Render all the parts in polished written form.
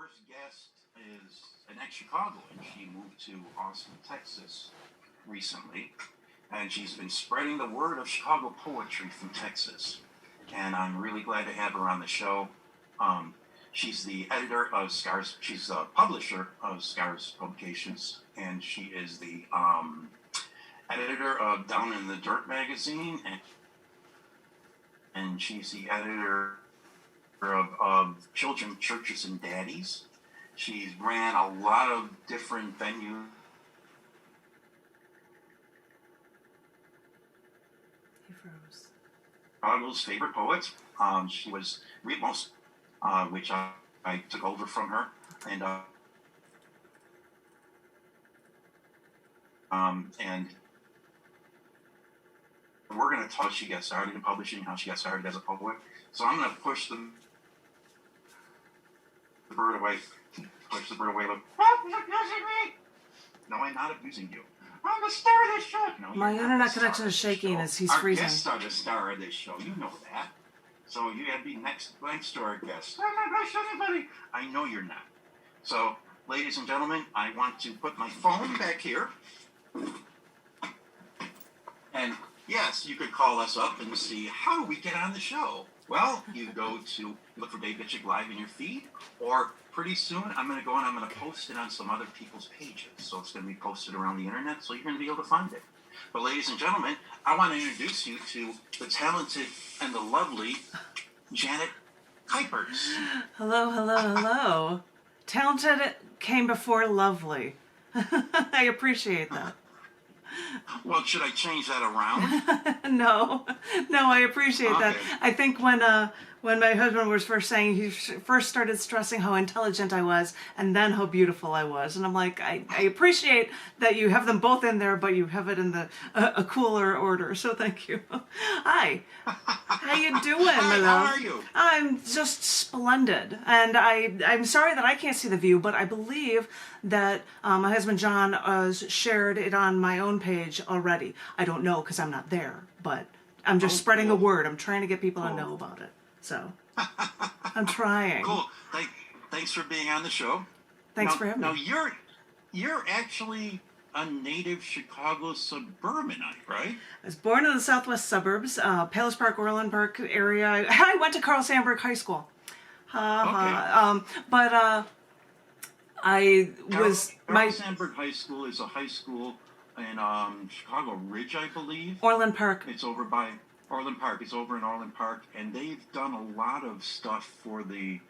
first guest is an ex-Chicagoan. She moved to Austin, Texas recently, and she's been spreading the word of Chicago poetry from Texas. And I'm really glad to have her on the show. She's the editor of Scars. She's the publisher of Scars Publications, and she is the editor of Down in the Dirt magazine, and she's the editor of Children, Churches, and Daddies. She's ran a lot of different venues. He froze. Chicago's favorite poets. She was most, which I took over from her, and we're going to talk how she got started in publishing, how she got started as a poet. So I'm going to push the bird away. Push the bird away. Look. No, I'm not abusing you. I'm the star of this show. No, my internet connection is shaking as he's freezing. Our guests are the star of this show. You know that. So you got to be next to our guest. I'm not going to show anybody. I know you're not. So, ladies and gentlemen, I want to put my phone back here. And yes, you could call us up and see how we get on the show. Well, you go to look for Dave Gecic live in your feed, or pretty soon I'm going to go and I'm going to post it on some other people's pages. So it's going to be posted around the internet, so you're going to be able to find it. But ladies and gentlemen, I want to introduce you to the talented and the lovely Janet Kuypers. Hello, hello, hello. Talented came before lovely. I appreciate that. Well, should I change that around? No, I appreciate that. I think when my husband was first saying, he first started stressing how intelligent I was and then how beautiful I was. And I'm like, I appreciate that you have them both in there, but you have it in a cooler order. So thank you. Hi. How you doing, my love? How are you? I'm just splendid. And I'm sorry that I can't see the view, but I believe that my husband John has shared it on my own page already. I don't know because I'm not there, but I'm just spreading the word. I'm trying to get people to know about it. So I'm trying. Cool. Thanks for being on the show. Thanks for having me. Now you're actually a native Chicago suburbanite, right? I was born in the southwest suburbs, Palace Park, Orland Park area. I went to Carl Sandburg High School. But Carl Sandburg High School is a high school in Chicago Ridge, I believe. Orland Park. It's over by Orland Park. It's over in Orland Park, and they've done a lot of stuff they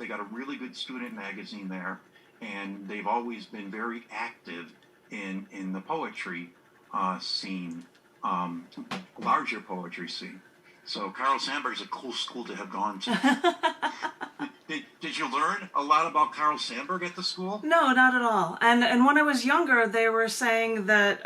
got a really good student magazine there, and they've always been very active in the poetry scene, larger poetry scene. So Carl Sandburg is a cool school to have gone to. Did you learn a lot about Carl Sandburg at the school? No, not at all. And when I was younger, they were saying that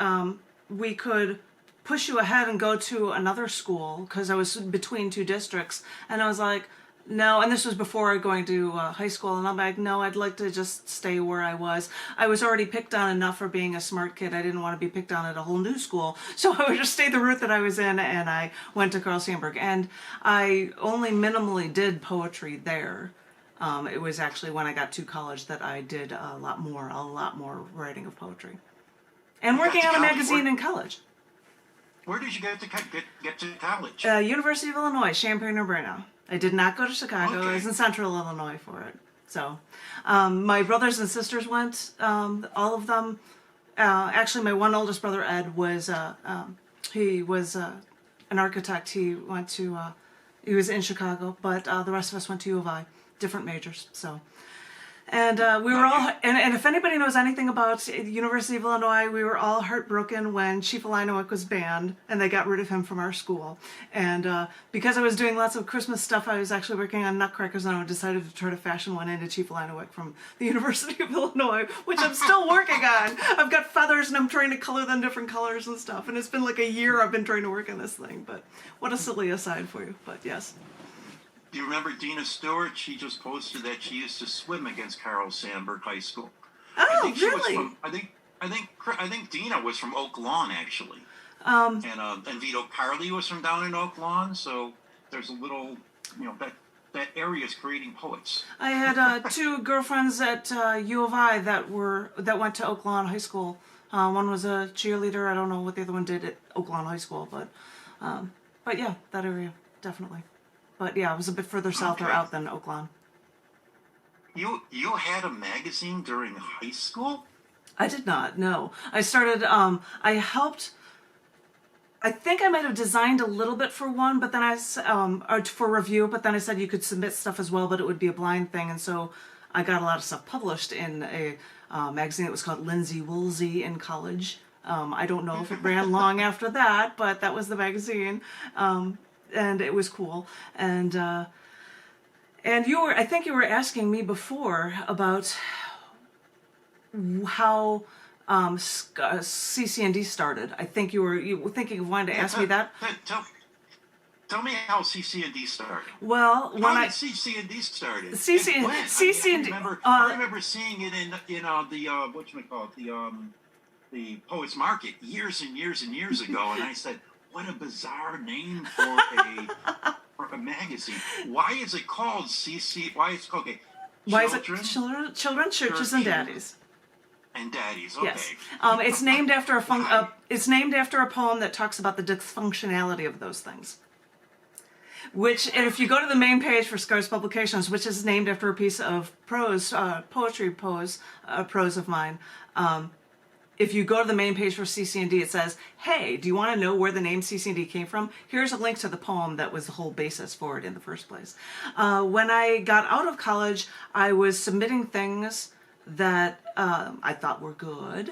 we could push you ahead and go to another school because I was between two districts. And I was like, no. And this was before going to high school. And I'm like, no, I'd like to just stay where I was. I was already picked on enough for being a smart kid. I didn't want to be picked on at a whole new school. So I would just stay the route that I was in, and I went to Carl Sandburg. And I only minimally did poetry there. It was actually when I got to college that I did a lot more writing of poetry. And working on a magazine in college. Where did you get to college? University of Illinois, Champaign-Urbana. I did not go to Chicago. Okay. I was in Central Illinois for it. So, my brothers and sisters went, all of them. Actually, my one oldest brother, Ed, was he was an architect. He was in Chicago, but the rest of us went to U of I, different majors. So. And we were all, and if anybody knows anything about University of Illinois, we were all heartbroken when Chief Illinois was banned and they got rid of him from our school. And because I was doing lots of Christmas stuff, I was actually working on nutcrackers, and I decided to try to fashion one into Chief Illinois from the University of Illinois, which I'm still working on. I've got feathers and I'm trying to color them different colors and stuff. And it's been like a year I've been trying to work on this thing, but what a silly aside for you, but yes. Do you remember Dina Stewart? She just posted that she used to swim against Carl Sandburg High School. Oh, really? I think Dina was from Oak Lawn, actually. And Vito Carly was from down in Oak Lawn. So there's a little, that that area is creating poets. I had two girlfriends at U of I that went to Oak Lawn High School. One was a cheerleader. I don't know what the other one did at Oak Lawn High School, but yeah, that area definitely. But yeah, it was a bit further south or Okay. out than Oak Lawn. You had a magazine during high school? I did not. No, I started. I helped. I think I might have designed a little bit for one, but then or for review. But then I said you could submit stuff as well, but it would be a blind thing, and so I got a lot of stuff published in a magazine that was called Lindsay Woolsey in college. I don't know if it ran long after that, but that was the magazine, and it was cool. And I think you were asking me before about how CCND started. I think you were thinking of wanting to ask me that. Tell me how CCND started. Well, when How did CCND started? And when? CCND. I remember seeing it in the whatchamacallit, the Poets Market years and years and years ago, and I said, what a bizarre name for a magazine. Why is it called CC? Why is it Children, Churches, and Daddies? And Daddies, okay. Yes. It's named after it's named after a poem that talks about the dysfunctionality of those things. Which, and if you go to the main page for Scars Publications, which is named after a piece of prose of mine, if you go to the main page for CCND, it says, hey, do you want to know where the name CCND came from? Here's a link to the poem that was the whole basis for it in the first place. When I got out of college, I was submitting things that I thought were good,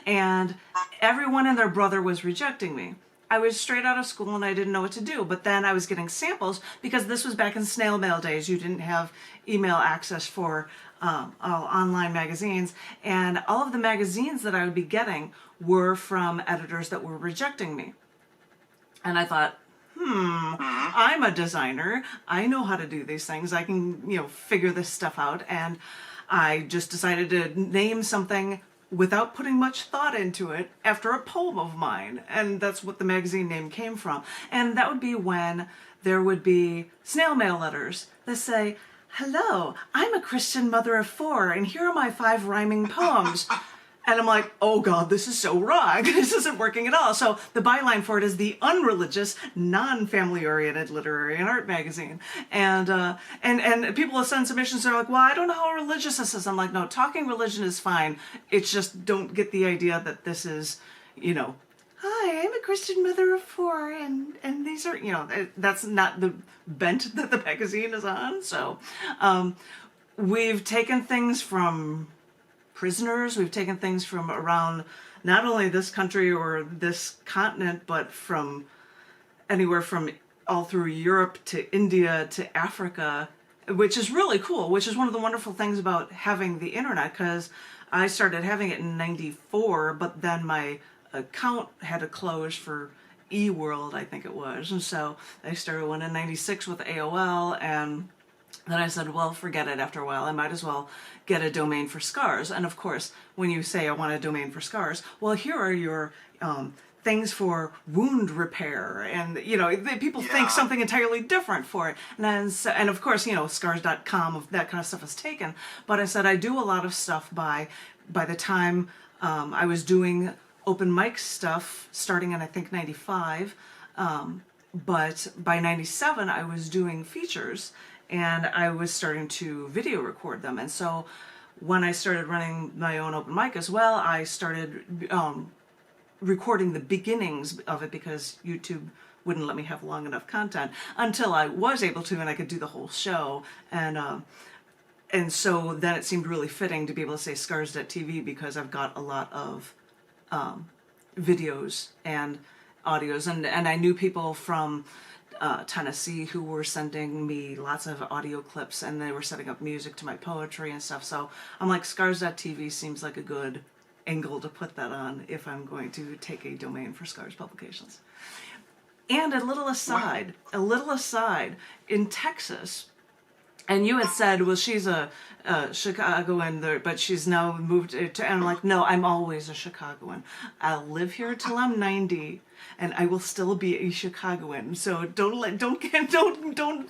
and everyone and their brother was rejecting me. I was straight out of school and I didn't know what to do, but then I was getting samples because this was back in snail mail days. You didn't have email access for online magazines, and all of the magazines that I would be getting were from editors that were rejecting me. And I thought, I'm a designer. I know how to do these things. I can, figure this stuff out. And I just decided to name something without putting much thought into it after a poem of mine. And that's what the magazine name came from. And that would be when there would be snail mail letters that say, hello, I'm a Christian mother of 4, and here are my 5 rhyming poems. And I'm like, oh God, this is so wrong. This isn't working at all. So the byline for it is the unreligious, non-family oriented literary and art magazine. And people will send submissions. They're like, well, I don't know how religious this is. I'm like, no, talking religion is fine. It's just don't get the idea that this is, hi, I'm a Christian mother of 4, and these are, that's not the bent that the magazine is on. So we've taken things from prisoners. We've taken things from around not only this country or this continent, but from anywhere from all through Europe to India to Africa, which is really cool, which is one of the wonderful things about having the internet, because I started having it in '94, but then my account had to close for eWorld, I think it was. And so I started one in '96 with AOL, and then I said, well, forget it after a while. I might as well get a domain for Scars. And of course, when you say I want a domain for Scars, well, here are your things for wound repair. And, people think something entirely different for it. And of course, scars.com, that kind of stuff is taken. But I said I do a lot of stuff by the time I was doing open mic stuff, starting in, I think, '95. But by '97, I was doing features, and I was starting to video record them. And so when I started running my own open mic as well, I started recording the beginnings of it, because YouTube wouldn't let me have long enough content until I was able to, and I could do the whole show. And so then it seemed really fitting to be able to say Scars.tv, because I've got a lot of videos and audios, and I knew people from Tennessee who were sending me lots of audio clips, and they were setting up music to my poetry and stuff. So I'm like, Scars.tv seems like a good angle to put that on if I'm going to take a domain for Scars Publications. And a little aside, in Texas, and you had said, well, she's a Chicagoan, but she's now moved to, and I'm like, no, I'm always a Chicagoan. I'll live here till I'm 90. and I will still be a Chicagoan. So don't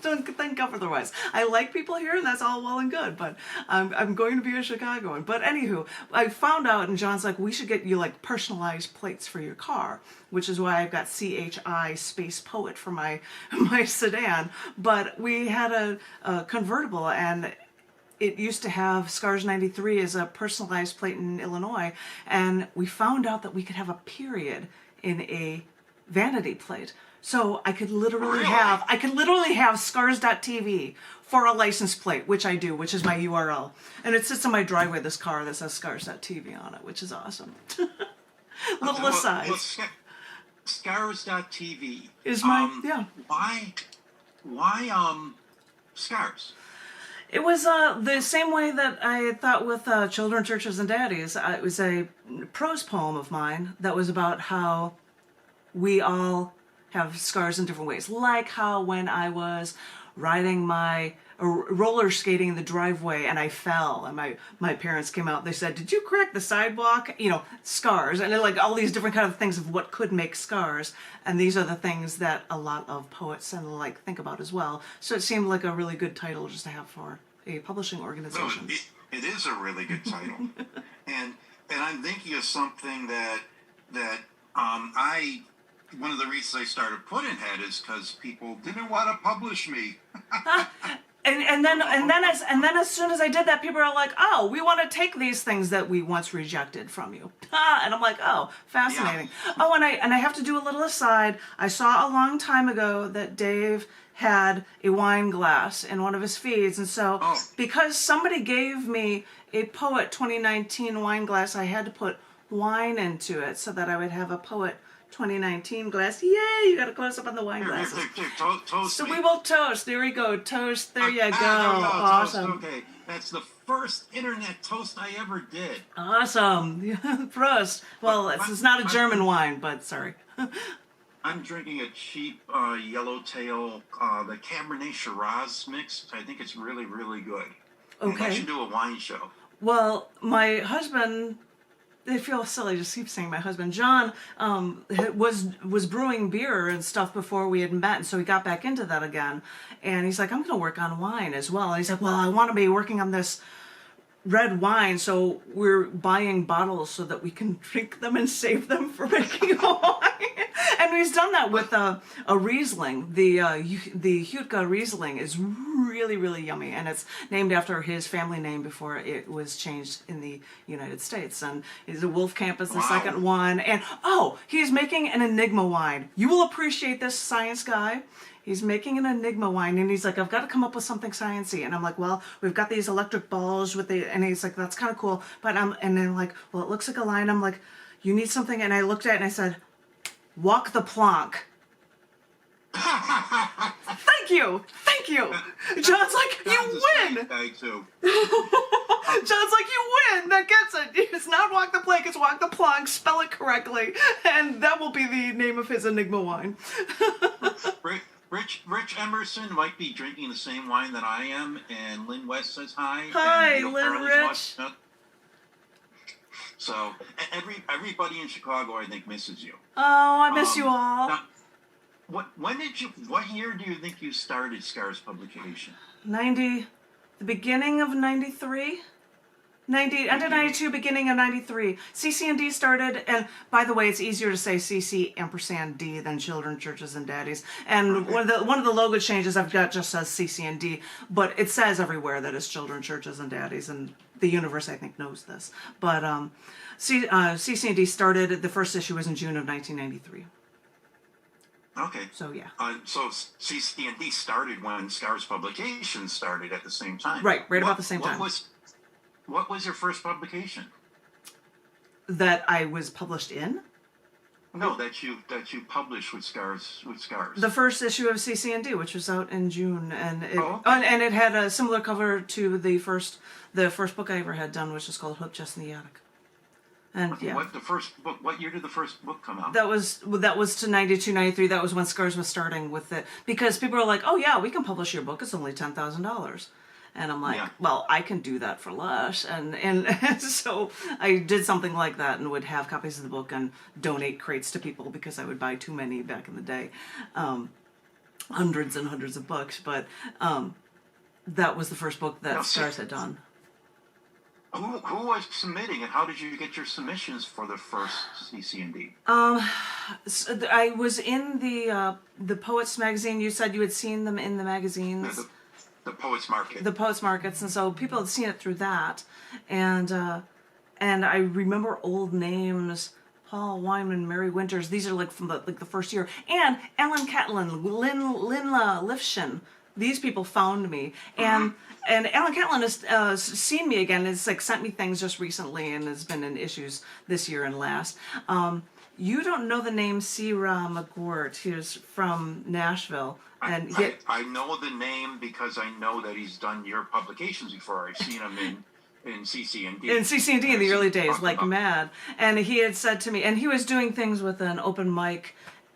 think otherwise. I like people here, and that's all well and good, but I'm going to be a Chicagoan. But anywho, I found out, and John's like, we should get you like personalized plates for your car, which is why I've got CHI Space Poet for my sedan. But we had a convertible, and it used to have Scars 93 as a personalized plate in Illinois, and we found out that we could have a period in a vanity plate. So I could literally have scars.tv for a license plate, which I do, which is my URL. And it sits in my driveway, this car that says scars.tv on it, which is awesome. Little aside. Scars.tv is my, Why Scars? It was the same way that I thought with Children, Churches, and Daddies. It was a prose poem of mine that was about how we all have scars in different ways. Like how when I was riding roller skating in the driveway and I fell, and my parents came out, they said, "Did you crack the sidewalk?" You know, scars. And they're like all these different kind of things of what could make scars. And these are the things that a lot of poets and the like think about as well. So it seemed like a really good title just to have for a publishing organization. No, it is a really good title. and I'm thinking of something that one of the reasons I started Puddin' Head is because people didn't want to publish me. And then as soon as I did that, people are like, "Oh, we want to take these things that we once rejected from you." And I'm like, "Oh, fascinating." Yeah. Oh, and I have to do a little aside. I saw a long time ago that Dave had a wine glass in one of his feeds, and so because somebody gave me a Poet 2019 wine glass, I had to put wine into it so that I would have a Poet 2019 glass. Yay! You got to close up on the wine glasses. Toast so me. we will toast. There we go. Toast. There you go. Awesome. Toast. Okay, that's the first internet toast I ever did. Awesome. Prost. Well, it's not a German wine, but sorry. I'm drinking a cheap yellowtail, the Cabernet Shiraz mix. I think it's really, really good. Okay. And I should do a wine show. Well, my husband, I feel silly just keep saying my husband, John, was brewing beer and stuff before we had met, and so he got back into that again. And he's like, "I'm going to work on wine as well." And he's like, "Well, I want to be working on this red wine, so we're buying bottles so that we can drink them and save them for making wine." And he's done that with a Riesling. The Hutka Riesling is really, really yummy, and it's named after his family name before it was changed in the United States. And the Wolfkamp is the second one. And he's making an Enigma wine. You will appreciate this, science guy. He's making an Enigma wine, and he's like, "I've got to come up with something sciencey." And I'm like, "Well, we've got these electric balls and he's like, "That's kind of cool." But and then like, "Well, it looks like a line." I'm like, "You need something," and I looked at it and I said, "Walk the plank." Thank you. John's like, "You win." John's like, "You win. That gets it. It's not walk the plank, it's walk the plank. Spell it correctly." And that will be the name of his Enigma wine. Rich Emerson might be drinking the same wine that I am, and Lynn West says hi. Hi, and Lynn Rich. So everybody in Chicago, I think, misses you. Oh, I miss you all. Now, what year do you think you started Scars Publication? The beginning of 93? End of 92, beginning of 93. CC&D started, and by the way, it's easier to say CC ampersand D than Children, Churches, and Daddies. And one of the logo changes I've got just says CC&D, but it says everywhere that it's Children, Churches, and Daddies, and the universe, I think, knows this. But CC&D started, the first issue was in June of 1993. Okay. So, yeah. So CC&D started when Scars Publication started at the same time. Right about the same time. What was your first publication? That I was published in? No, that you published with Scars. The first issue of CC&D, which was out in June, and it had a similar cover to the first book I ever had done, which is called Hooked Just in the Attic. And yeah. What year did the first book come out? That was to 92, 93. That was when Scars was starting with it, because people were like, "Oh yeah, we can publish your book. It's only $10,000." And I'm like, Yeah. well, I can do that for less. And so I did something like that and would have copies of the book and donate crates to people because I would buy too many back in the day. Hundreds and hundreds of books, but that was the first book that Now, Stars had done. Who was submitting, and how did you get your submissions for the first CC&D? So I was in the Poets magazine. You said you had seen them in the magazines. The Poets Market. The Poets Markets, and so people had seen it through that, and I remember old names: Paul Wyman, Mary Winters. These are like from the first year, and Ellen Catlin, Linla Lifshin. These people found me, and Alan Catlin has seen me again. It's like sent me things just recently, and has been in issues this year and last. You don't know the name Sierra McGuire. He's from Nashville, and I know the name because I know that he's done your publications before. I've seen him in CC&D. In CC&D in the early days, like mad. And he had said to me, and he was doing things with an open mic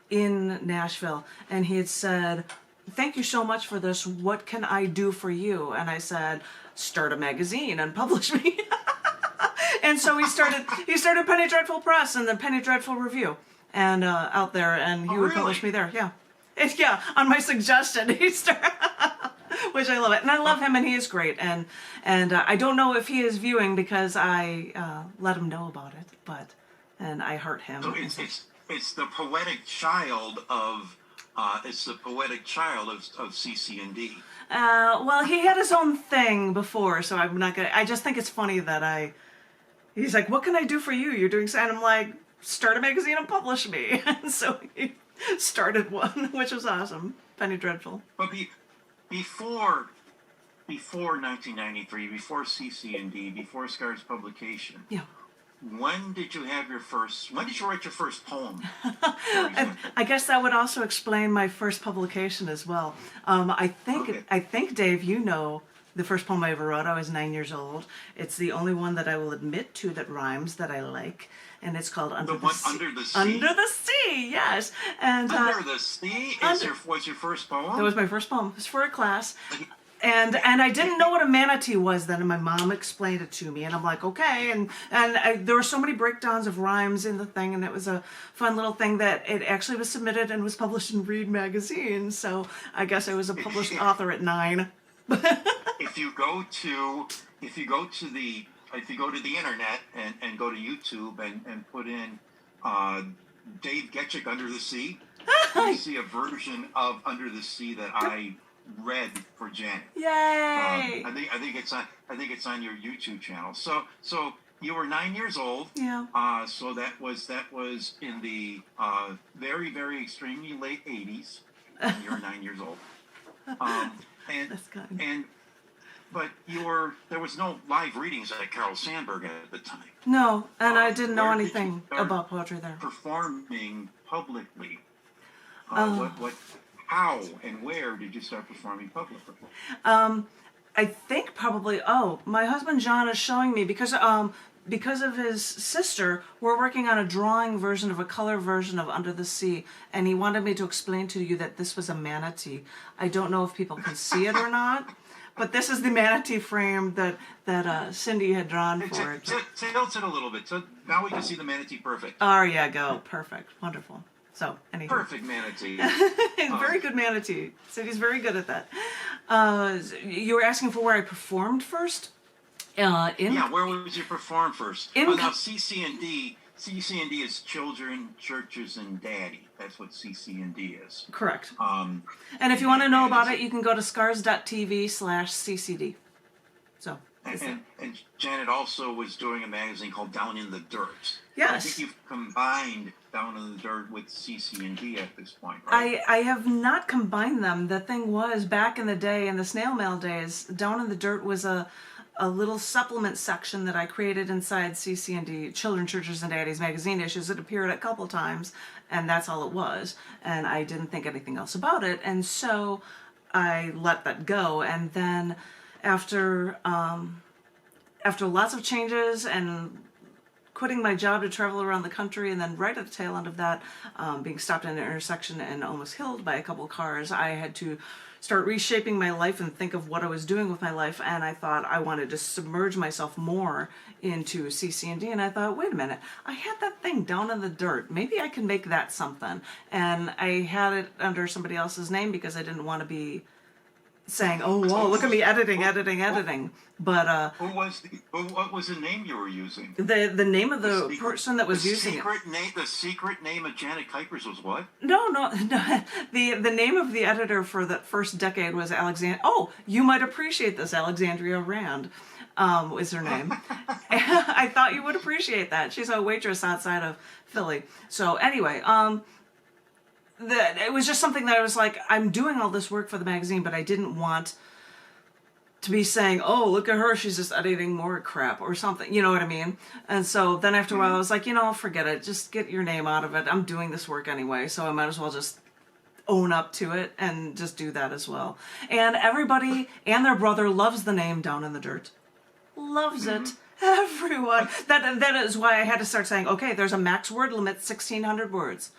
in Nashville, and he had said, "Thank you so much for this. What can I do for you?" And I said, "Start a magazine and publish me." And so he started Penny Dreadful Press and the Penny Dreadful Review, and out there, and he would publish me there. Yeah, yeah. On my suggestion, he started, which I love it, and I love him, and he is great. And I don't know if he is viewing because I let him know about it, and I hurt him. So it's the poetic child of. It's the poetic child of CC&D. Well, he had his own thing before, so I'm not gonna. I just think it's funny that he's like, "What can I do for you? You're doing," and I'm like, "Start a magazine and publish me." And so he started one, which was awesome. Penny Dreadful. But before 1993, before CC&D, before Scar's publication. Yeah. When did you write your first poem? I guess that would also explain my first publication as well. I think, Dave, you know the first poem I ever wrote. I was 9 years old. It's the only one that I will admit to that rhymes that I like, and it's called Under the Sea. Under the Sea. Under the Sea, yes. And Under the Sea was your first poem. That was my first poem. It was for a class. And I didn't know what a manatee was then, and my mom explained it to me, and I'm like, okay. And there were so many breakdowns of rhymes in the thing, and it was a fun little thing that it actually was submitted and was published in Reed magazine. So I guess I was a published author at 9. If you go to the internet and go to YouTube and put in Dave Gecic Under the Sea, you see a version of Under the Sea that I read for Janet. Yay! I think it's on your YouTube channel. So you were 9 years old. Yeah. So that was in the very, very extremely late 80s. When you were 9 years old. That's kind. But there was no live readings at Carl Sandburg at the time. No, and I didn't know anything about poetry there. Performing publicly. How and where did you start performing publicly? I think probably. Oh, my husband John is showing me because of his sister. We're working on a drawing version of a color version of Under the Sea, and he wanted me to explain to you that this was a manatee. I don't know if people can see it or not, but this is the manatee frame that Cindy had drawn for it. Tilt it a little bit. So now we can see the manatee perfect. Oh yeah, go perfect, wonderful. So, anyway. Perfect manatee. Very good manatee. Cindy's very good at that. You were asking for where I performed first? Yeah, where would you perform first? Now CC&D is children, churches, and daddy. That's what CC&D is. Correct. And if you want to know about it, you can go to scars.tv/ccd. So. And Janet also was doing a magazine called Down in the Dirt. Yes. I think you've combined Down in the Dirt with CC&D at this point, right? I have not combined them. The thing was, back in the day, in the snail mail days, Down in the Dirt was a little supplement section that I created inside CC&D, Children, Churches, and Daddies magazine issues. It appeared a couple times, and that's all it was. And I didn't think anything else about it, and so I let that go. And then after lots of changes and quitting my job to travel around the country, and then right at the tail end of that, being stopped in an intersection and almost killed by a couple cars, I had to start reshaping my life and think of what I was doing with my life. And I thought I wanted to submerge myself more into CC&D. And I thought, wait a minute, I had that thing down in the dirt. Maybe I can make that something. And I had it under somebody else's name because I didn't want to be saying, oh, whoa, look at me editing. But what was the name you were using? the name of the person that was using it. The secret name of Janet Kuypers was what? No. The name of the editor for the first decade was Alexandria. Oh, you might appreciate this. Alexandria Rand is her name. I thought you would appreciate that. She's a waitress outside of Philly. So anyway, it was just something that I was like, I'm doing all this work for the magazine, but I didn't want to be saying, oh, look at her, she's just editing more crap or something, you know what I mean? And so then after a while I was like, forget it, just get your name out of it. I'm doing this work anyway, so I might as well just own up to it and just do that as well. And everybody and their brother loves the name Down in the Dirt. Loves it. Everyone. That is why I had to start saying, okay, there's a max word limit, 1,600 words.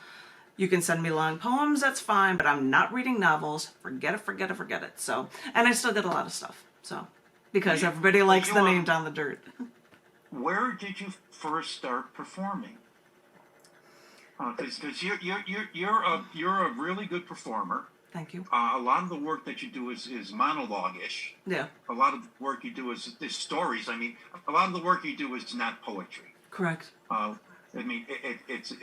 You can send me long poems, that's fine, but I'm not reading novels. Forget it. So, and I still get a lot of stuff. So, because everybody likes the name Down the Dirt. Where did you first start performing? Because you're a really good performer. Thank you. A lot of the work that you do is monologue-ish. Yeah. A lot of the work you do is stories. I mean, a lot of the work you do is not poetry. Correct. I mean, it's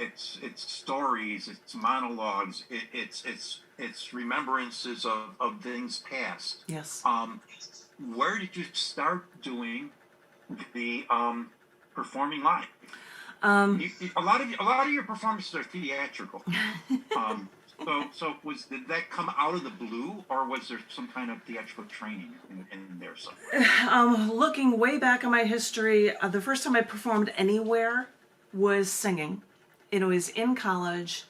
stories, it's monologues, it's remembrances of things past. Yes. Where did you start doing the performing live? A lot of your performances are theatrical. So did that come out of the blue, or was there some kind of theatrical training in there somewhere? Looking way back in my history, the first time I performed anywhere was singing. It was in college,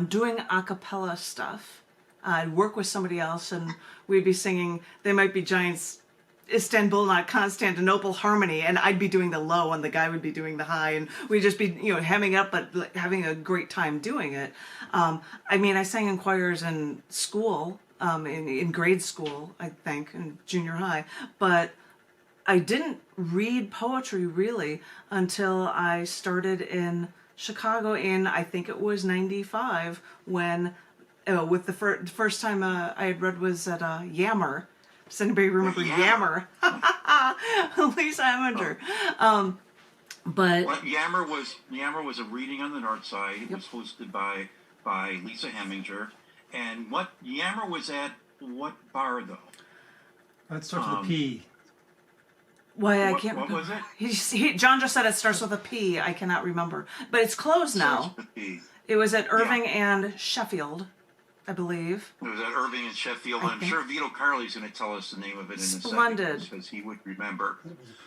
doing a cappella stuff. I'd work with somebody else and we'd be singing, they might be Giants, Istanbul, not Constantinople harmony, and I'd be doing the low and the guy would be doing the high, and we'd just be, hemming up, but having a great time doing it. I sang in choirs in school, in grade school, I think, in junior high, but I didn't read poetry really until I started in Chicago in, I think it was 95, when with the first time I had read was at Yammer. Does anybody remember Yammer? Lisa Heminger. But well, Yammer was a reading on the North Side. It was hosted by Lisa Heminger. And what Yammer was at what bar though? That starts with a P. Why I can't. What was it? John just said it starts with a P. I cannot remember, but it's closed now. It was at Irving and Sheffield, I believe. It was at Irving and Sheffield. I'm sure Vito Carli's going to tell us the name of it in a Splendid. second because he would remember.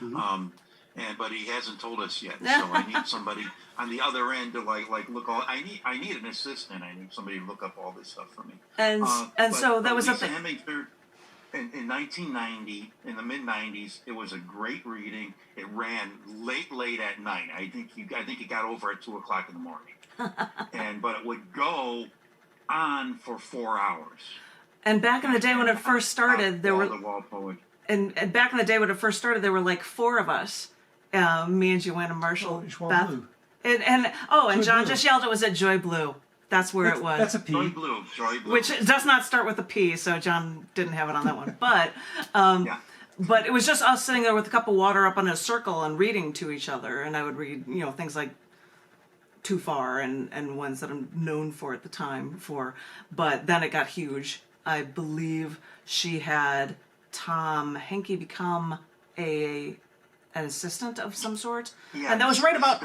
But he hasn't told us yet. So I need somebody on the other end to like look all. I need an assistant. I need somebody to look up all this stuff for me. So that was Lisa Heminger. In 1990, in the mid-90s, it was a great reading. It ran late at night. I think it got over at 2:00 in the morning. But it would go on for 4 hours. And back in the day when it first started, there were and back in the day when it first started, there were like 4 of us, me and Joanna Marshall, Beth, and John just yelled it was at Joy Blue. That's where it was. That's a P. Joy Blue. Which does not start with a P, so John didn't have it on that one. But but it was just us sitting there with a cup of water up in a circle and reading to each other. And I would read, things like Too Far and ones that I'm known for at the time for. But then it got huge. I believe she had Tom Henke become an assistant of some sort, and that was right about,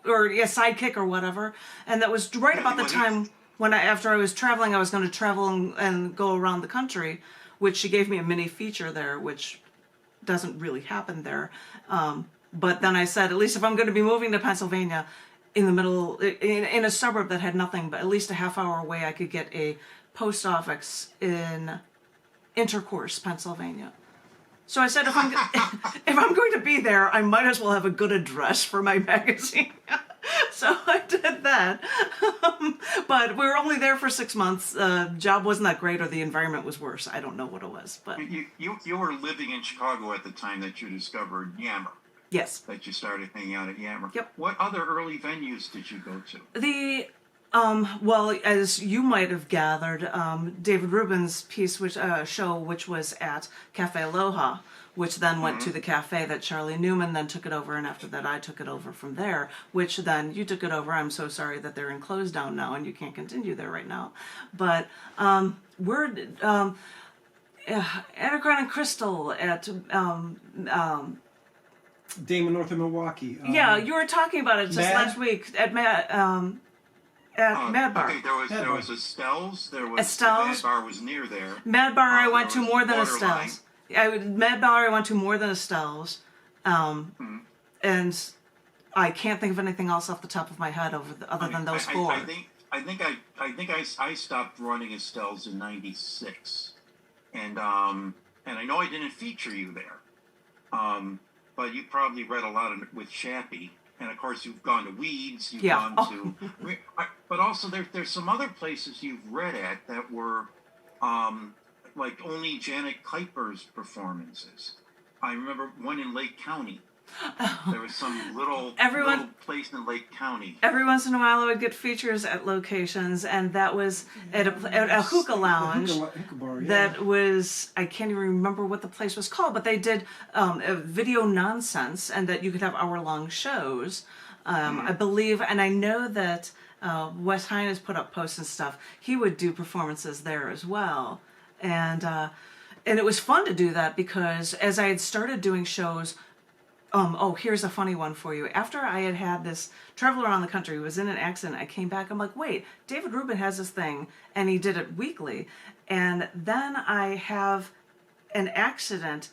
or sidekick or whatever, and that was right about the time when after I was traveling, I was going to travel and go around the country, which she gave me a mini feature there, which doesn't really happen there, but then I said, at least if I'm going to be moving to Pennsylvania, in the middle, in a suburb that had nothing, but at least a half hour away, I could get a post office in Intercourse, Pennsylvania. So I said, if I'm going to be there, I might as well have a good address for my magazine. So I did that. But we were only there for 6 months. Job wasn't that great, or the environment was worse. I don't know what it was, but You were living in Chicago at the time that you discovered Yammer, yes. that you started hanging out at Yammer. Yep. What other early venues did you go to? The well, as you might have gathered, David Rubin's piece, show, which was at Cafe Aloha, which then went to the cafe that Charlie Newman then took it over, and after that I took it over from there, which then you took it over. I'm so sorry that they're in closed down now and you can't continue there right now. But we're Anacron and Crystal at Damon, North of Milwaukee. yeah, you were talking about it just last week at Mad Bar. Okay, there was Estelle's. Estelle's. Mad Bar was near there. Mad Bar I went to there was more than Borderline. Estelle's. Mad Bar I went to more than Estelle's. And I can't think of anything else off the top of my head other than those four. I think I stopped running Estelle's in '96, and I know I didn't feature you there, but you probably read a lot of it with Shappy, and of course you've gone to Weeds, you've gone to, but also there's some other places you've read at that were like only Janet Kuypers performances. I remember one in Lake County. There was some little place in Lake County. Every once in a while I would get features at locations, and that was at a hookah lounge. Hookah bar, yeah. That was, I can't even remember what the place was called, but they did a video nonsense, and that you could have hour-long shows, I believe. And I know that Wes Hines put up posts and stuff. He would do performances there as well. And it was fun to do that, because as I had started doing shows, here's a funny one for you. After I had this travel around the country, was in an accident, I came back, I'm like, wait, David Rubin has this thing, and he did it weekly. And then I have an accident,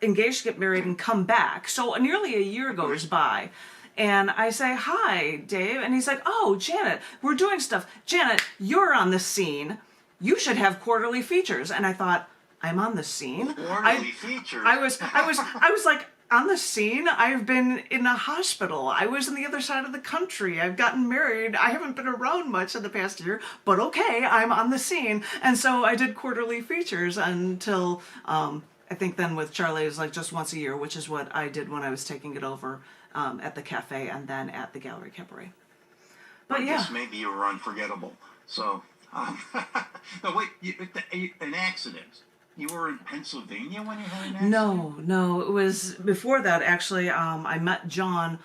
engaged to get married, and come back. So nearly a year goes by. And I say, hi, Dave. And he's like, oh, Janet, we're doing stuff. Janet, you're on the scene. You should have quarterly features. And I thought, I'm on the scene? Quarterly features? I was like, on the scene? I've been in a hospital. I was on the other side of the country. I've gotten married. I haven't been around much in the past year, but okay, I'm on the scene. And so I did quarterly features until, I think then with Charlie, it was like just once a year, which is what I did when I was taking it over at the cafe and then at the Gallery Cabaret. But I guess maybe you were unforgettable. So, no, wait, an accident. You were in Pennsylvania when you had an accident? No, it was before that, actually. I met John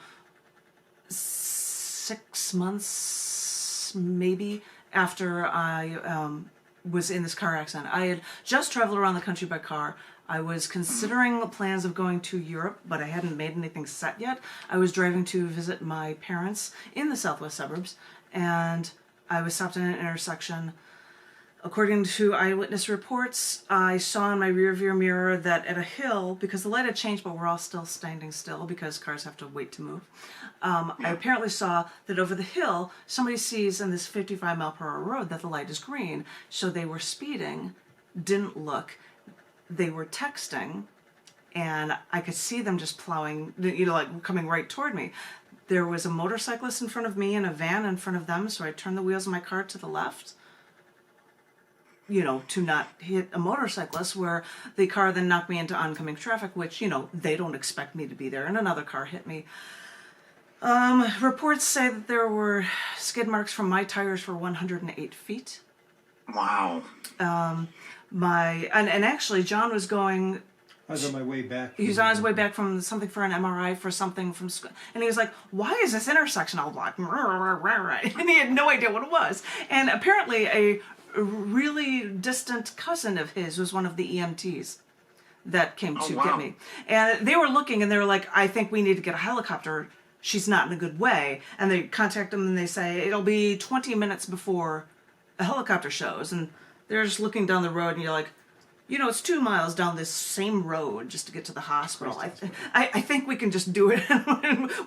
6 months, maybe, after I was in this car accident. I had just traveled around the country by car. I was considering plans of going to Europe, but I hadn't made anything set yet. I was driving to visit my parents in the southwest suburbs, and I was stopped in an intersection. According to eyewitness reports, I saw in my rearview mirror that at a hill, because the light had changed, but we're all still standing still because cars have to wait to move. I apparently saw that over the hill, somebody sees in this 55-mile-per-hour road that the light is green. So they were speeding, didn't look. They were texting, and I could see them just plowing, like coming right toward me. There was a motorcyclist in front of me and a van in front of them, so I turned the wheels of my car to the left, to not hit a motorcyclist, where the car then knocked me into oncoming traffic, which, they don't expect me to be there, and another car hit me. Reports say that there were skid marks from my tires for 108 feet. Wow. And actually, John was going... I was on my way back. He was on his way back from something for an MRI for something from school. And he was like, why is this intersection all black? And he had no idea what it was. And apparently a really distant cousin of his was one of the EMTs that came to get me. And they were looking, and they were like, I think we need to get a helicopter. She's not in a good way. And they contact them, and they say, it'll be 20 minutes before a helicopter shows. And they're just looking down the road, and you're like, it's 2 miles down this same road just to get to the hospital. I think we can just do it.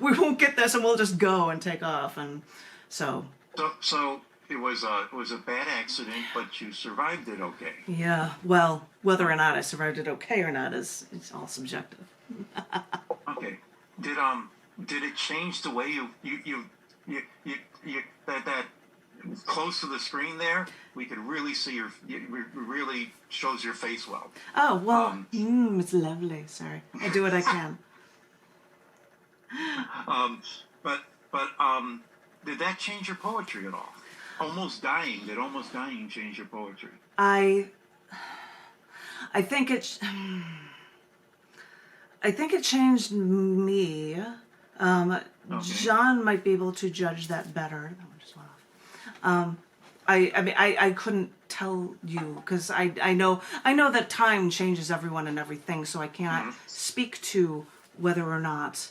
We won't get this, and we'll just go and take off. And so it was a bad accident, but you survived it okay. Yeah. Well, whether or not I survived it okay or not it's all subjective. Okay. Did it change the way you you that close to the screen there, we could really see really shows your face well. Oh, well, Um, it's lovely. Sorry. I do what I can. um, but did that change your poetry at all? Did almost dying change your poetry? I think it changed me. Um, Okay. John might be able to judge that better. That one just went off. I mean, I couldn't tell you because I know that time changes everyone and everything, so I cannot speak to whether or not.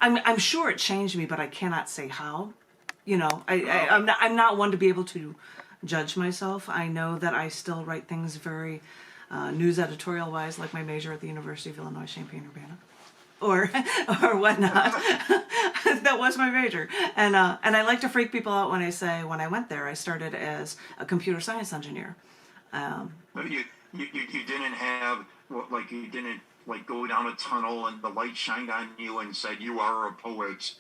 I'm sure it changed me, but I cannot say how. You know, I'm not one to be able to judge myself. I know that I still write things very news editorial wise, like my major at the University of Illinois Champaign-Urbana, or whatnot. That was my major, and I like to freak people out when I say when I went there I started as a computer science engineer. But you didn't have you didn't like go down a tunnel and the light shined on you and said you are a poet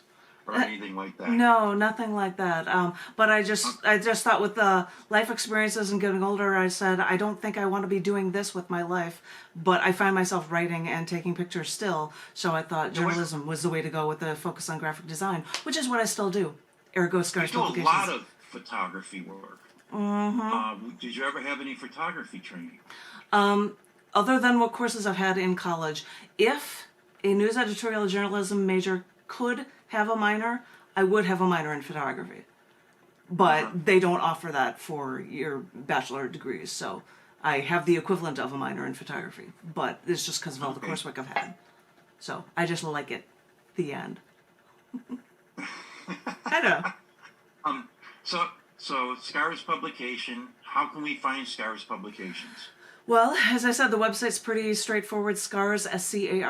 or anything like that. No, nothing like that. But I just thought with the life experiences and getting older, I said I don't think I want to be doing this with my life. But I find myself writing and taking pictures still, so I thought journalism was the way to go with the focus on graphic design, which is what I still do. Ergo Scars You do a Publications. lot of photography work. Did you ever have any photography training? Other than what courses I've had in college, if a news editorial journalism major could have a minor, I would have a minor in photography. But they don't offer that for your bachelor degrees, so I have the equivalent of a minor in photography. But it's just because of all the coursework I've had. So I just like it. The end. I know. So Scars Publication. How can we find Scars Publications? Well, as I said, the website's pretty straightforward. Scars, SCARS.tv.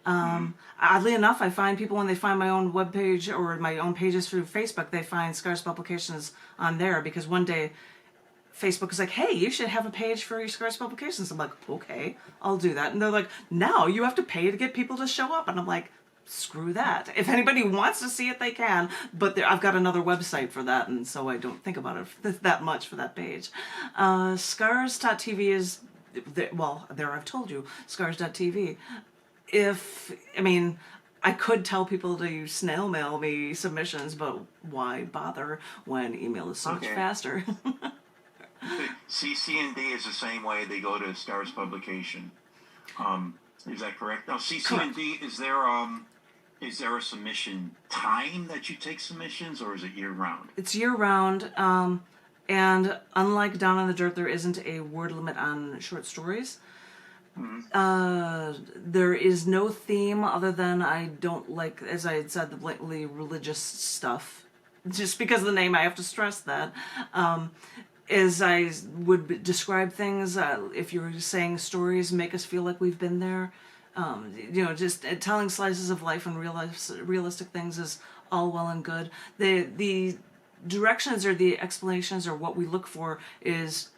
Oddly enough, I find people when they find my own webpage or my own pages through Facebook, they find Scars Publications on there because one day Facebook is like, hey, you should have a page for your Scars Publications. I'm like, okay, I'll do that. And they're like, now you have to pay to get people to show up. And I'm like, screw that. If anybody wants to see it, they can. But I've got another website for that, and so I don't think about it that much for that page. Scars.tv is, well, there I've told you, Scars.tv. I could tell people to snail mail me submissions, but why bother when email is so much faster? CC&D is the same way. They go to Scars Publication. Is that correct? Now, CC&D, is there a submission time that you take submissions, or is it year-round? It's year-round, and unlike Down in the Dirt, there isn't a word limit on short stories. There is no theme other than I don't like, as I had said, the blatantly religious stuff. Just because of the name, I have to stress that. As I would describe things, if you're saying stories, make us feel like we've been there. Just telling slices of life and realistic things is all well and good. The directions or the explanations or what we look for is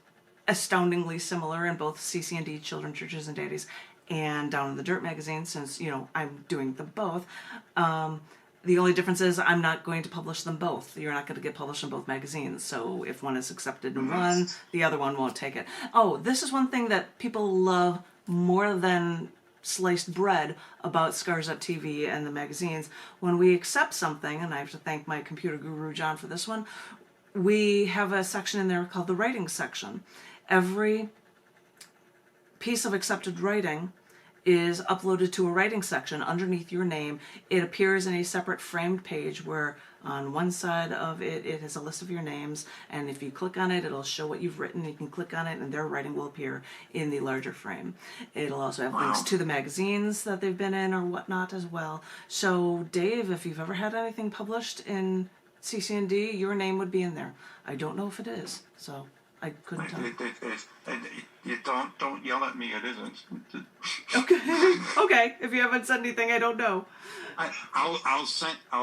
astoundingly similar in both CC&D, Children, Churches, and Daddies, and Down in the Dirt magazine, since, I'm doing them both. The only difference is I'm not going to publish them both. You're not going to get published in both magazines. So if one is accepted in one, the other one won't take it. Oh, this is one thing that people love more than sliced bread about Scars.tv and the magazines. When we accept something, and I have to thank my computer guru John for this one, we have a section in there called the writing section. Every piece of accepted writing is uploaded to a writing section underneath your name. It appears in a separate framed page where on one side of it, it has a list of your names, and if you click on it, it'll show what you've written. You can click on it, and their writing will appear in the larger frame. It'll also have links to the magazines that they've been in or whatnot as well. So, Dave, if you've ever had anything published in CC&D, your name would be in there. I don't know if it is, so I couldn't tell. You don't yell at me. It isn't. Okay. Okay. If you haven't said anything, I don't know. I'll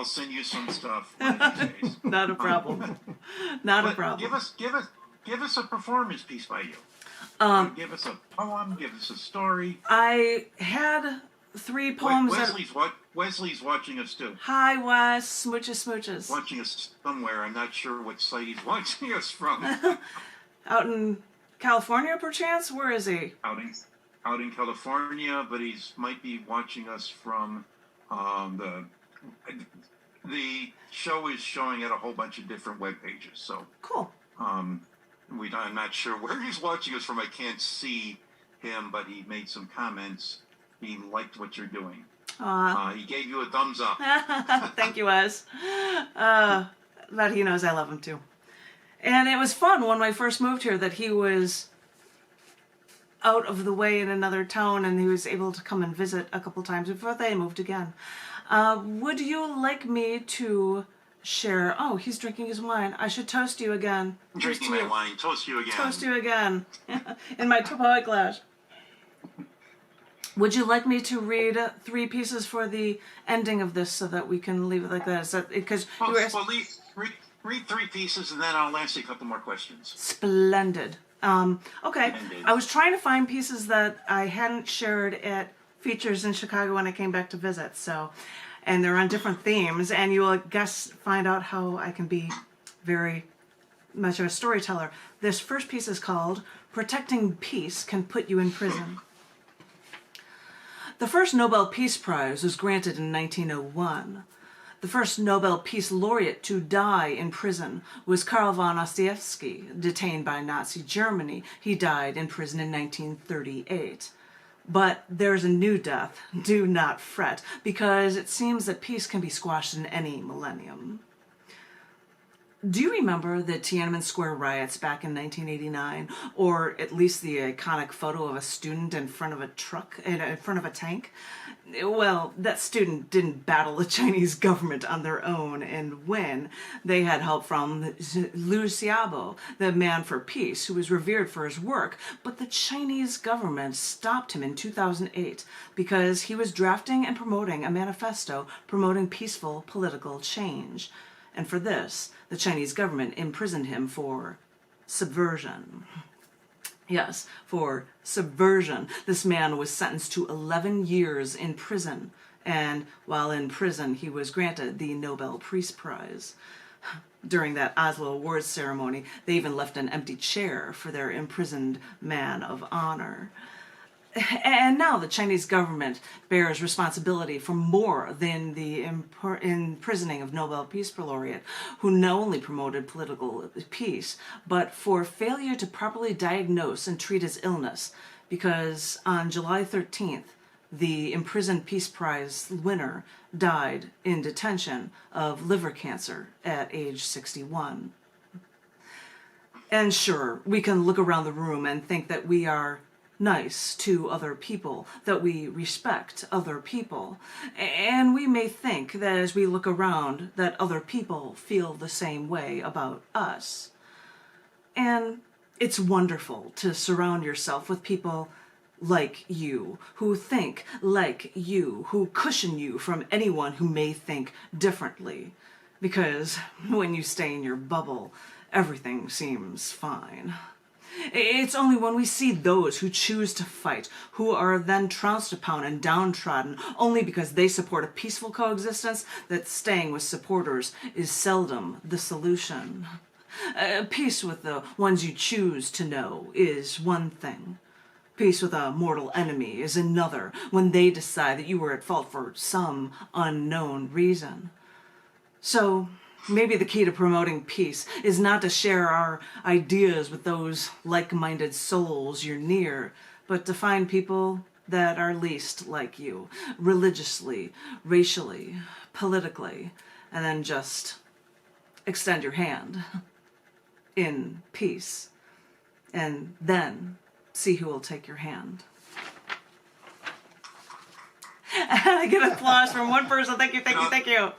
send you some stuff one of these days. Not a problem. Not a problem. Give us a performance piece by you. Give us a poem. Give us a story. I had three poems that... Wesley's watching us too. Hi, Wes. Smooches, smooches. Watching us somewhere. I'm not sure what site he's watching us from. Out in California, perchance? Where is he? Out in California, but he's might be watching us from the show is showing at a whole bunch of different web pages. So Cool. I'm not sure where he's watching us from. I can't see him, but he made some comments. He liked what you're doing. He gave you a thumbs up. Thank you, Wes. But he knows I love him too. And it was fun when I first moved here that he was out of the way in another town and he was able to come and visit a couple times before they moved again. Would you like me to share? Oh, he's drinking his wine. I should toast you again. Drinking my wine. Toast you again. Toast you again. In my Tupperware glass. Would you like me to read three pieces for the ending of this so that we can leave it like that? Is that because you were read three pieces and then I'll ask you a couple more questions. Splendid. Okay. Splendid. I was trying to find pieces that I hadn't shared at features in Chicago when I came back to visit. So, and they're on different themes, and you will find out how I can be very much of a storyteller. This first piece is called "Protecting Peace Can Put You in Prison." The first Nobel Peace Prize was granted in 1901. The first Nobel Peace Laureate to die in prison was Karl von Ossietzky, detained by Nazi Germany. He died in prison in 1938. But there's a new death. Do not fret, because it seems that peace can be squashed in any millennium. Do you remember the Tiananmen Square riots back in 1989? Or at least the iconic photo of a student in front of a truck, in front of a tank? Well, that student didn't battle the Chinese government on their own and win. They had help from Liu Xiaobo, the man for peace, who was revered for his work. But the Chinese government stopped him in 2008 because he was drafting and promoting a manifesto promoting peaceful political change. And for this, the Chinese government imprisoned him for subversion. Yes, for subversion. This man was sentenced to 11 years in prison, and while in prison, he was granted the Nobel Peace Prize. During that Oslo Awards ceremony, they even left an empty chair for their imprisoned man of honor. And now the Chinese government bears responsibility for more than the imprisoning of Nobel Peace Laureate, who not only promoted political peace, but for failure to properly diagnose and treat his illness, because on July 13th, the imprisoned Peace Prize winner died in detention of liver cancer at age 61. And sure, we can look around the room and think that we are nice to other people, that we respect other people. And we may think that as we look around that other people feel the same way about us. And it's wonderful to surround yourself with people like you, who think like you, who cushion you from anyone who may think differently. Because when you stay in your bubble, everything seems fine. It's only when we see those who choose to fight, who are then trounced upon and downtrodden only because they support a peaceful coexistence, that staying with supporters is seldom the solution. Peace with the ones you choose to know is one thing. Peace with a mortal enemy is another, when they decide that you were at fault for some unknown reason. So, maybe the key to promoting peace is not to share our ideas with those like-minded souls you're near, but to find people that are least like you, religiously, racially, politically, and then just extend your hand in peace, and then see who will take your hand. I get applause from one person. Thank you, thank you, thank you.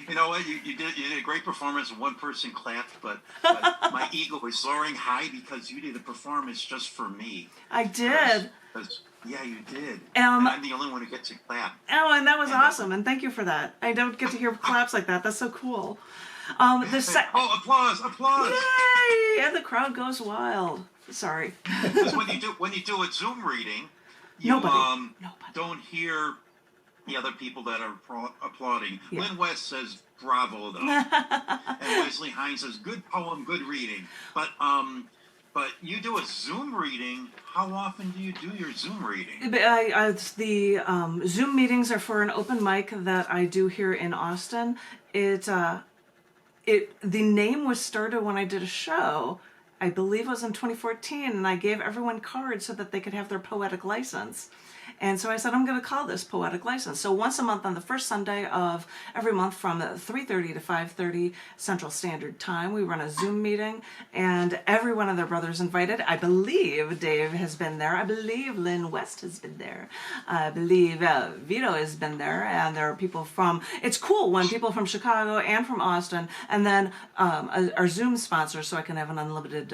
You know what? You did a great performance, and one person clapped, but my ego is soaring high because you did a performance just for me. I did. Yeah, you did. And I'm the only one who gets to clap. Oh, and that was awesome, and thank you for that. I don't get to hear claps like that. That's so cool. Applause! Yay! And the crowd goes wild. Sorry. Because when you do a Zoom reading, you Nobody. don't hear the other people that are applauding. Yeah. Lynn West says bravo though, and Wesley Hines says good poem, good reading. But you do a Zoom reading. How often do you do your Zoom reading? The Zoom meetings are for an open mic that I do here in Austin. The name was started when I did a show. I believe it was in 2014, and I gave everyone cards so that they could have their poetic license. And so I said, I'm going to call this Poetic License. So once a month on the first Sunday of every month from 3:30 to 5:30 Central Standard Time, we run a Zoom meeting, and every one of their brothers invited. I believe Dave has been there. I believe Lynn West has been there. I believe Vito has been there. And there are people from, it's cool when people from Chicago and from Austin, and then our Zoom sponsor, so I can have an unlimited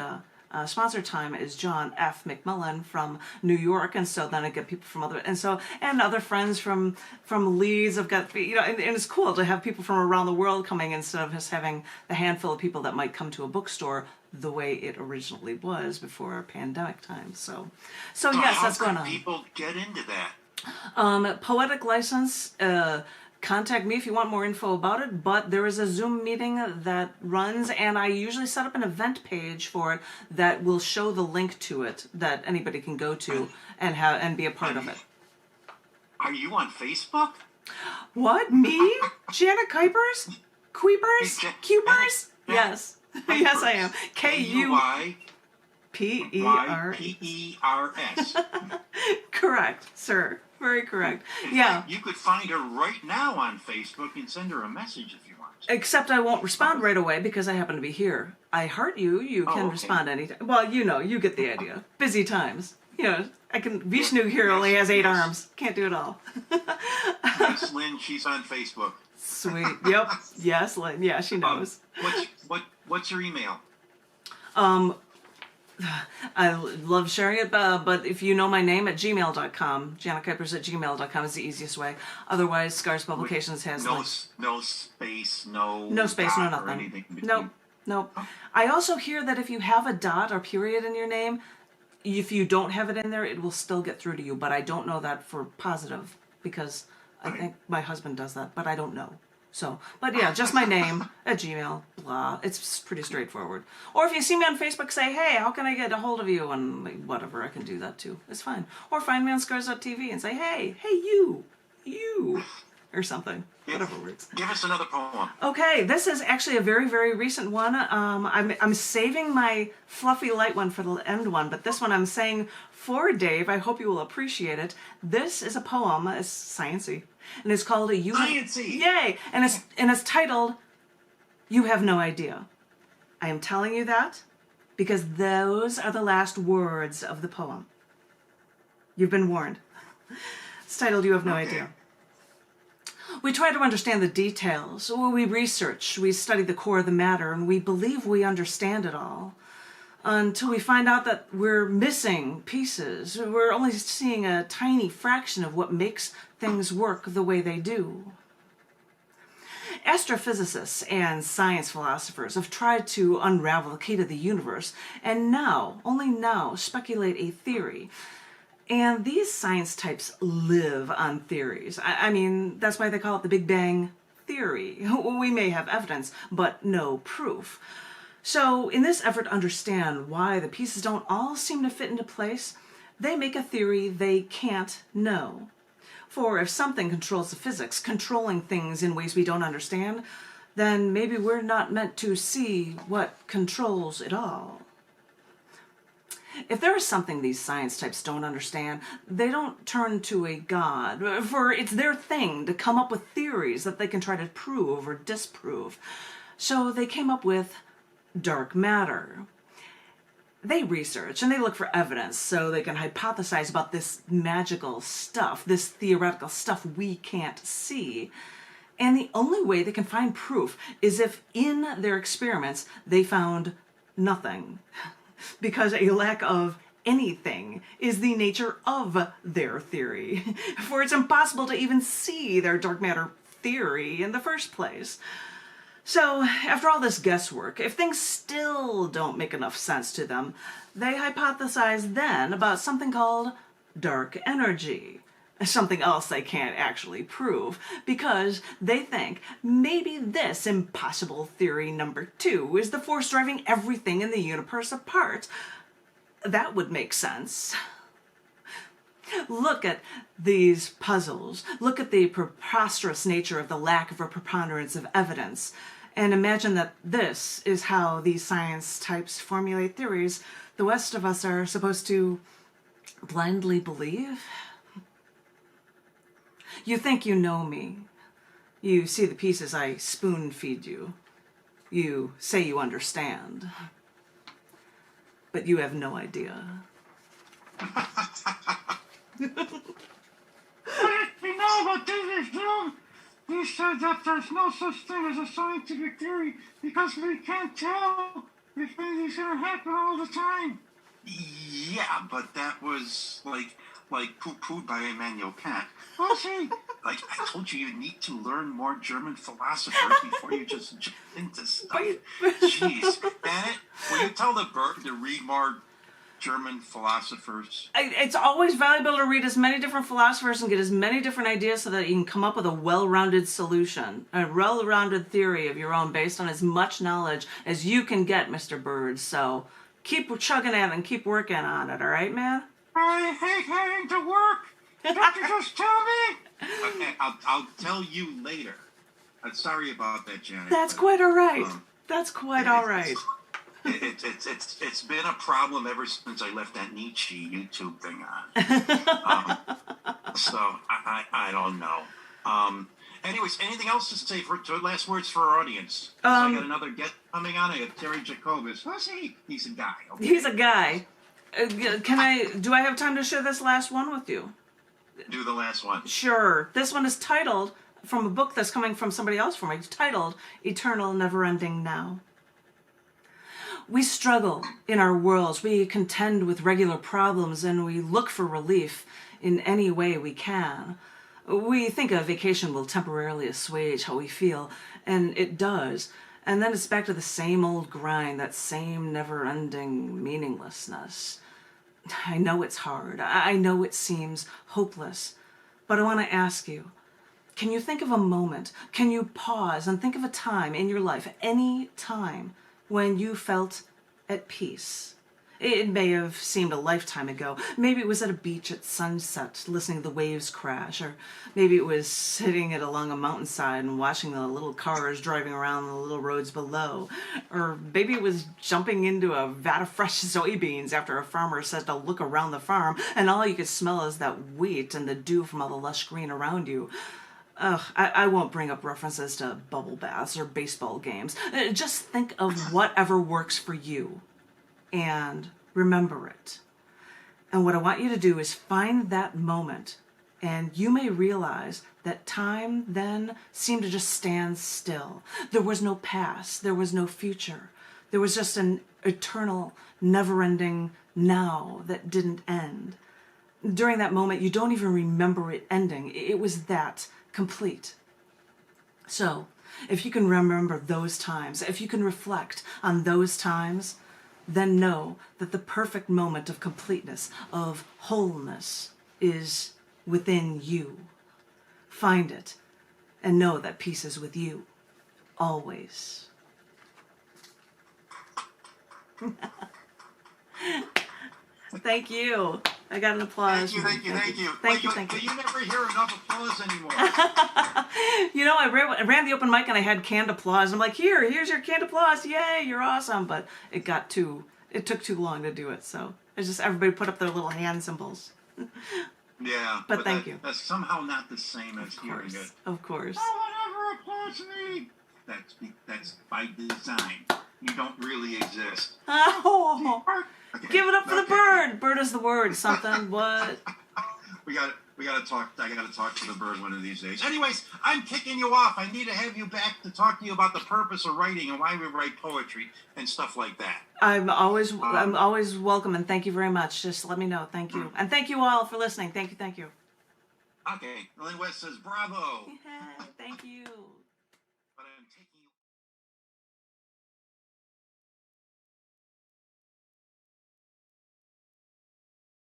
sponsor time, is John F. McMillan from New York, and so then I get people from and other friends from Leeds. I've got, and it's cool to have people from around the world coming instead of just having the handful of people that might come to a bookstore the way it originally was before our pandemic time. So yes, that's going on. How can people get into that? Poetic License. Contact me if you want more info about it, but there is a Zoom meeting that runs, and I usually set up an event page for it that will show the link to it that anybody can go to and be a part of it. Are you on Facebook? What? Me? Janet Kuypers? Kuypers? Kuypers? Yes. Yes, I am. Kuypers. Correct, sir. Very correct. Yeah. You could find her right now on Facebook and send her a message if you want. Except I won't respond right away because I happen to be here. I heart you. You can respond anytime. Well, you get the idea. Busy times. Vishnu here only has 8 arms. Can't do it all. Yes, Lynn, she's on Facebook. Sweet. Yep. Yes, Lynn. Yeah, she knows. What's your email? I love sharing it, but if you know my name at gmail.com, JanetKuypers@gmail.com is the easiest way. Otherwise, Scars Publications has no space, no nothing. Nope. Oh. I also hear that if you have a dot or period in your name, if you don't have it in there, it will still get through to you. But I don't know that for positive because I think my husband does that, but I don't know. So, but yeah, just my name at Gmail, blah. It's pretty straightforward. Or if you see me on Facebook, say, hey, how can I get a hold of you? And whatever, I can do that too. It's fine. Or find me on Scars.tv and say, hey, you, or something. Whatever works. Give us another poem. Okay, this is actually a very, very recent one. I'm saving my fluffy light one for the end one, but this one I'm saying for Dave. I hope you will appreciate it. This is a poem. It's sciencey. And it's called Sciencey! Yay! And it's titled, You Have No Idea. I am telling you that because those are the last words of the poem. You've been warned. It's titled, You Have No Idea. We try to understand the details. We research, we study the core of the matter, and we believe we understand it all. Until we find out that we're missing pieces. We're only seeing a tiny fraction of what makes things work the way they do. Astrophysicists and science philosophers have tried to unravel the key to the universe, and now, only now, speculate a theory. And these science types live on theories. I mean, that's why they call it the Big Bang Theory. We may have evidence, but no proof. So, in this effort to understand why the pieces don't all seem to fit into place, they make a theory they can't know. For if something controls the physics, controlling things in ways we don't understand, then maybe we're not meant to see what controls it all. If there is something these science types don't understand, they don't turn to a god, for it's their thing to come up with theories that they can try to prove or disprove. So they came up with dark matter. They research and they look for evidence so they can hypothesize about this magical stuff, this theoretical stuff we can't see. And the only way they can find proof is if in their experiments they found nothing. Because a lack of anything is the nature of their theory. For it's impossible to even see their dark matter theory in the first place. So, after all this guesswork, if things still don't make enough sense to them, they hypothesize then about something called dark energy. Something else they can't actually prove, because they think maybe this impossible theory number 2 is the force driving everything in the universe apart. That would make sense. Look at these puzzles. Look at the preposterous nature of the lack of a preponderance of evidence. And imagine that this is how these science types formulate theories the rest of us are supposed to blindly believe. You think you know me. You see the pieces I spoon feed you. You say you understand. But you have no idea. You know about David Hume? He said that there's no such thing as a scientific theory because we can't tell if anything's going to happen all the time. Yeah, but that was like poo-pooed by Immanuel Kant. We'll see. Like I told you, you need to learn more German philosophers before you just jump into stuff. Jeez, Bennett, will you tell the bird to read more German philosophers? It's always valuable to read as many different philosophers and get as many different ideas so that you can come up with a well-rounded solution, a well-rounded theory of your own based on as much knowledge as you can get, Mr. Bird. So keep chugging at it and keep working on it, all right, man? I hate having to work. Don't you just tell me? Okay, I'll tell you later. I'm sorry about that, Janet. That's but, quite all right. That's quite all right. It's been a problem ever since I left that Nietzsche YouTube thing on. So I don't know. Anyways, anything else to say to last words for our audience? I got another guest coming on. I got Terry Jacobus. Who's he? He's a guy. Okay? He's a guy. Do I have time to share this last one with you? Do the last one. Sure. This one is titled, from a book that's coming from somebody else for me, it's titled Eternal Never-Ending Now. We struggle in our worlds. We contend with regular problems and we look for relief in any way we can. We think a vacation will temporarily assuage how we feel, and it does. And then it's back to the same old grind, that same never-ending meaninglessness. I know it's hard. I know it seems hopeless. But I want to ask you, can you think of a moment? Can you pause and think of a time in your life, any time, when you felt at peace? It may have seemed a lifetime ago. Maybe it was at a beach at sunset, listening to the waves crash, or maybe it was sitting along a mountainside and watching the little cars driving around the little roads below, or maybe it was jumping into a vat of fresh soybeans after a farmer said to look around the farm, and all you could smell is that wheat and the dew from all the lush green around you. I won't bring up references to bubble baths or baseball games. Just think of whatever works for you and remember it. And what I want you to do is find that moment, and you may realize that time then seemed to just stand still. There was no past, there was no future. There was just an eternal, never-ending now that didn't end. During that moment, you don't even remember it ending. It was that complete. So, if you can remember those times, if you can reflect on those times, then know that the perfect moment of completeness, of wholeness, is within you. Find it, and know that peace is with you, always. Thank you. I got an applause. Thank you. Thank you. You never hear enough applause anymore. You know, I ran the open mic and I had canned applause. I'm like, here's your canned applause. Yay, you're awesome. But it took too long to do it. So it's just everybody put up their little hand symbols. Yeah. But thank you. That's somehow not the same as hearing it. Of course. No one ever applauds me. That's by design. You don't really exist. Oh, Okay. give it up for the Okay. bird. Bird is the word. Something. What? We gotta talk. I gotta talk to the bird one of these days. Anyways, I'm kicking you off. I need to have you back to talk to you about the purpose of writing and why we write poetry and stuff like that. I'm always welcome, and thank you very much. Just let me know. Thank you, and thank you all for listening. Thank you. Okay. Lynn West says bravo. Yeah, thank you.